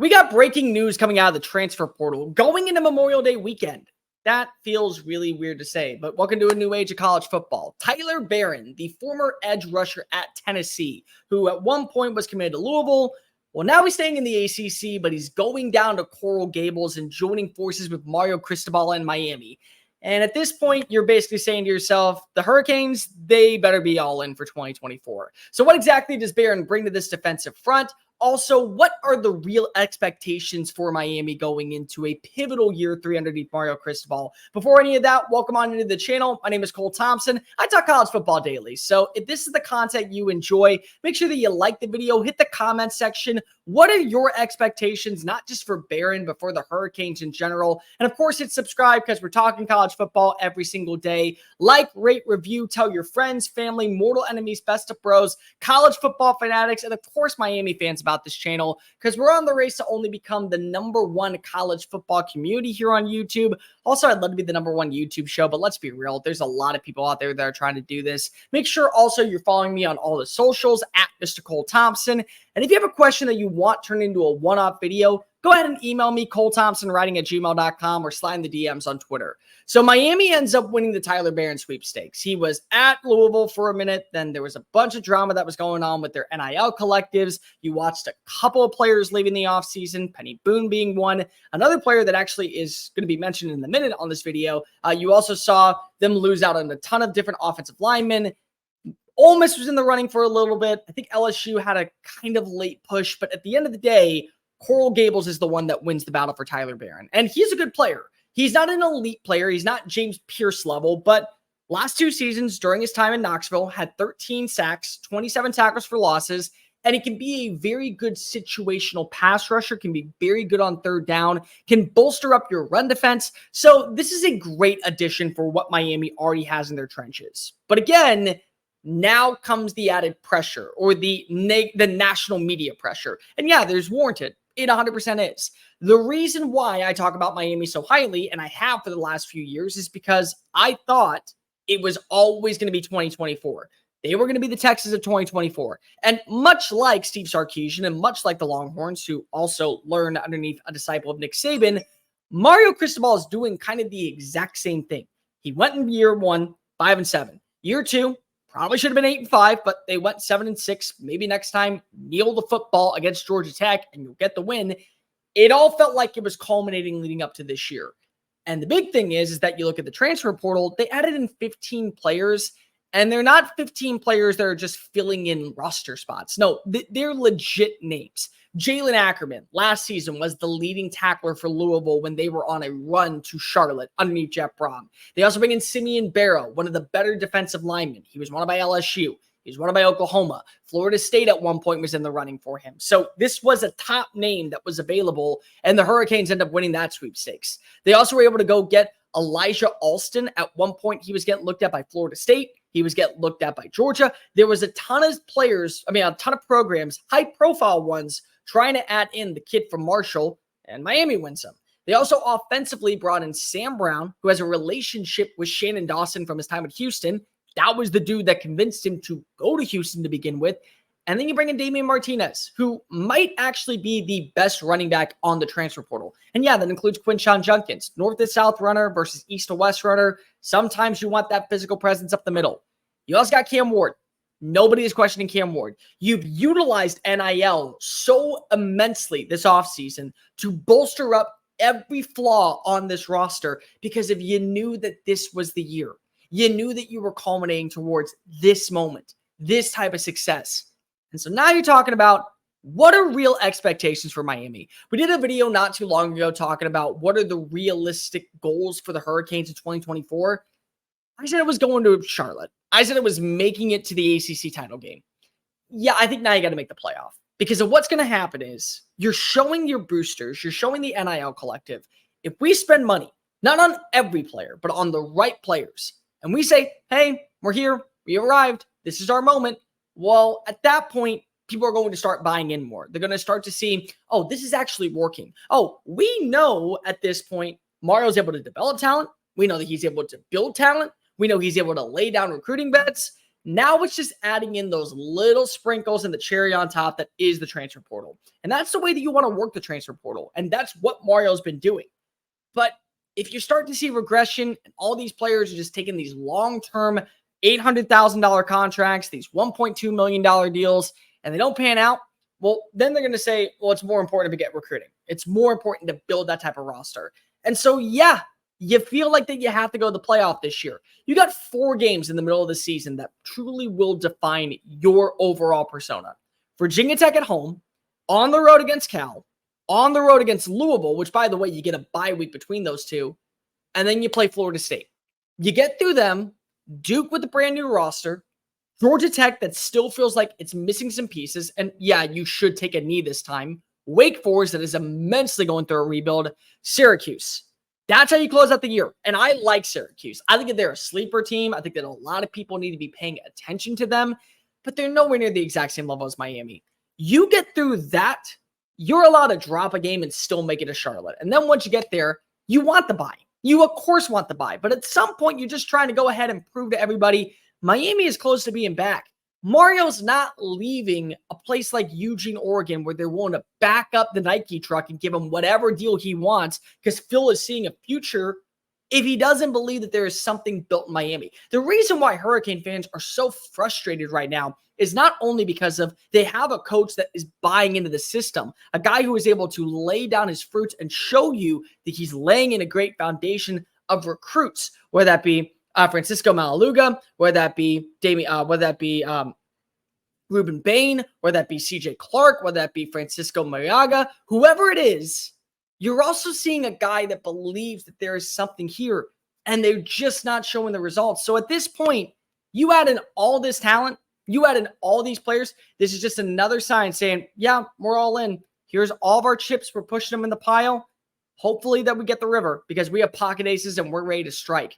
We got breaking news coming out of the transfer portal going into Memorial Day weekend. That feels really weird to say, but welcome to a new age of college football. Tyler Barron, the former edge rusher at Tennessee, who at one point was committed to Louisville. Well, now he's staying in the ACC, but he's going down to Coral Gables and joining forces with Mario Cristobal in Miami. And at this point, you're basically saying to yourself, the Hurricanes, they better be all in for 2024. So what exactly does Barron bring to this defensive front? Also, what are the real expectations for Miami going into a pivotal year 3 underneath Mario Cristobal? Before any of that, welcome on into the channel. My name is Cole Thompson. I talk college football daily. So if this is the content you enjoy, make sure that you like the video, hit the comment section. What are your expectations, not just for Barron, but for the Hurricanes in general? And of course, hit subscribe because we're talking college football every single day. Like, rate, review, tell your friends, family, mortal enemies, best of bros, college football fanatics, and of course, Miami fans about this channel, because we're on the race to only become the #1 college football community here on YouTube. Also, I'd love to be the #1 YouTube show, but let's be real, there's a lot of people out there that are trying to do this. Make sure also you're following me on all the socials at Mr. Cole Thompson. And if you have a question that you want turned into a one-off video, go ahead and email me, colethompsonwriting@gmail.com, or slide in the DMs on Twitter. So Miami ends up winning the Tyler Barron sweepstakes. He was at Louisville for a minute. Then there was a bunch of drama that was going on with their NIL collectives. You watched a couple of players leaving the offseason, Penny Boone being one. Another player that actually is going to be mentioned in a minute on this video. You also saw them lose out on a ton of different offensive linemen. Ole Miss was in the running for a little bit. I think LSU had a kind of late push, but at the end of the day, Coral Gables is the one that wins the battle for Tyler Barron. And he's a good player. He's not an elite player. He's not James Pierce level, but last 2 seasons during his time in Knoxville had 13 sacks, 27 tackles for losses, and he can be a very good situational pass rusher, can be very good on third down, can bolster up your run defense. So this is a great addition for what Miami already has in their trenches. But again, now comes the added pressure, or the national media pressure. And yeah, there's warranted. It 100% is. The reason why I talk about Miami so highly, and I have for the last few years, is because I thought it was always going to be 2024. They were going to be the Texans of 2024. And much like Steve Sarkisian and much like the Longhorns, who also learned underneath a disciple of Nick Saban, Mario Cristobal is doing kind of the exact same thing. He went in year 1, 5-7. Year 2, probably should have been 8-5, but they went 7-6. Maybe next time, kneel the football against Georgia Tech and you'll get the win. It all felt like it was culminating leading up to this year. And the big thing is that you look at the transfer portal, they added in 15 players, and they're not 15 players that are just filling in roster spots. No, they're legit names. Jalen Ackerman last season was the leading tackler for Louisville when they were on a run to Charlotte underneath Jeff Brom. They also bring in Simeon Barrow, one of the better defensive linemen. He was wanted by LSU. He was wanted by Oklahoma. Florida State at one point was in the running for him. So this was a top name that was available, and the Hurricanes end up winning that sweepstakes. They also were able to go get Elijah Alston. At one point, he was getting looked at by Florida State. He was getting looked at by Georgia. There was a ton of players, a ton of programs, high-profile ones, trying to add in the kid from Marshall, and Miami wins them. They also offensively brought in Sam Brown, who has a relationship with Shannon Dawson from his time at Houston. That was the dude that convinced him to go to Houston to begin with. And then you bring in Damian Martinez, who might actually be the best running back on the transfer portal. And yeah, that includes Quinshon Judkins, north to south runner versus east to west runner. Sometimes you want that physical presence up the middle. You also got Cam Ward. Nobody is questioning Cam Ward. You've utilized NIL so immensely this offseason to bolster up every flaw on this roster, because if you knew that this was the year, you knew that you were culminating towards this moment, this type of success. And so now you're talking about what are real expectations for Miami. We did a video not too long ago talking about what are the realistic goals for the Hurricanes in 2024. I said it was going to Charlotte. I said it was making it to the ACC title game. Yeah, I think now you got to make the playoff, because of what's going to happen is you're showing your boosters, you're showing the NIL collective, if we spend money, not on every player, but on the right players, and we say, hey, we're here, we arrived, this is our moment. Well, at that point, people are going to start buying in more. They're going to start to see, oh, this is actually working. Oh, we know at this point, Mario's able to develop talent. We know that he's able to build talent. We know he's able to lay down recruiting bets. Now it's just adding in those little sprinkles and the cherry on top that is the transfer portal. And that's the way that you want to work the transfer portal. And that's what Mario's been doing. But if you start to see regression and all these players are just taking these long-term $800,000 contracts, these $1.2 million deals, and they don't pan out, well, then they're going to say, well, it's more important to get recruiting. It's more important to build that type of roster. And so, yeah, you feel like that you have to go to the playoff this year. You got 4 games in the middle of the season that truly will define your overall persona. Virginia Tech at home, on the road against Cal, on the road against Louisville, which, by the way, you get a bye week between those two, and then you play Florida State. You get through them, Duke with a brand new roster, Georgia Tech that still feels like it's missing some pieces, and yeah, you should take a knee this time. Wake Forest that is immensely going through a rebuild. Syracuse. That's how you close out the year. And I like Syracuse. I think that they're a sleeper team. I think that a lot of people need to be paying attention to them, but they're nowhere near the exact same level as Miami. You get through that, you're allowed to drop a game and still make it a Charlotte. And then once you get there, you want the bye. You, of course, want the bye. But at some point, you're just trying to go ahead and prove to everybody Miami is close to being back. Mario's not leaving a place like Eugene, Oregon, where they're willing to back up the Nike truck and give him whatever deal he wants because Phil is seeing a future if he doesn't believe that there is something built in Miami. The reason why Hurricane fans are so frustrated right now is not only because of they have a coach that is buying into the system, a guy who is able to lay down his fruits and show you that he's laying in a great foundation of recruits, whether that be Francisco Malaluga, whether that be Rueben Bain, whether that be CJ Clark, whether that be Francisco Mariaga, whoever it is, you're also seeing a guy that believes that there is something here, and they're just not showing the results. So at this point, you add in all this talent, you add in all these players, this is just another sign saying, yeah, we're all in. Here's all of our chips. We're pushing them in the pile. Hopefully that we get the river because we have pocket aces and we're ready to strike.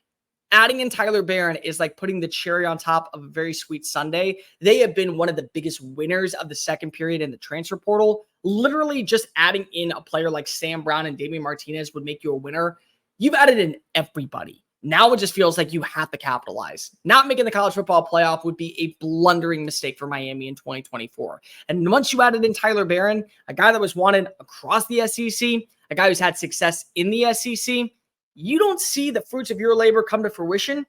Adding in Tyler Barron is like putting the cherry on top of a very sweet sundae. They have been one of the biggest winners of the second period in the transfer portal. Literally just adding in a player like Sam Brown and Damian Martinez would make you a winner. You've added in everybody. Now it just feels like you have to capitalize. Not making the college football playoff would be a blundering mistake for Miami in 2024. And once you added in Tyler Barron, a guy that was wanted across the SEC, a guy who's had success in the SEC, you don't see the fruits of your labor come to fruition,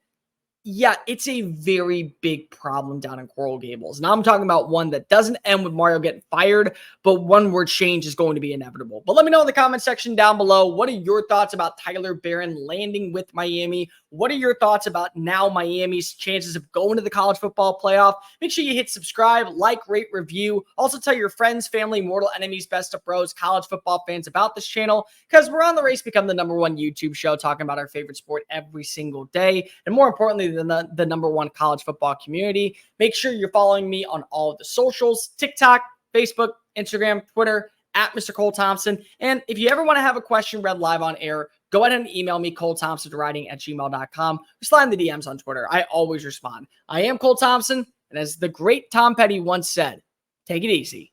yeah, it's a very big problem down in Coral Gables. Now I'm talking about one that doesn't end with Mario getting fired, but one where change is going to be inevitable. But let me know in the comment section down below, what are your thoughts about Tyler Barron landing with Miami? What are your thoughts about now Miami's chances of going to the college football playoff? Make sure you hit subscribe, like, rate, review. Also tell your friends, family, mortal enemies, best of bros, college football fans about this channel because we're on the race to become the #1 YouTube show talking about our favorite sport every single day. And more importantly, the #1 college football community. Make sure you're following me on all of the socials, TikTok, Facebook, Instagram, Twitter, at Mr. Cole Thompson. And if you ever want to have a question read live on air, go ahead and email me, ColeThompsonWriting@gmail.com. Or slide in the DMs on Twitter. I always respond. I am Cole Thompson, and as the great Tom Petty once said, take it easy.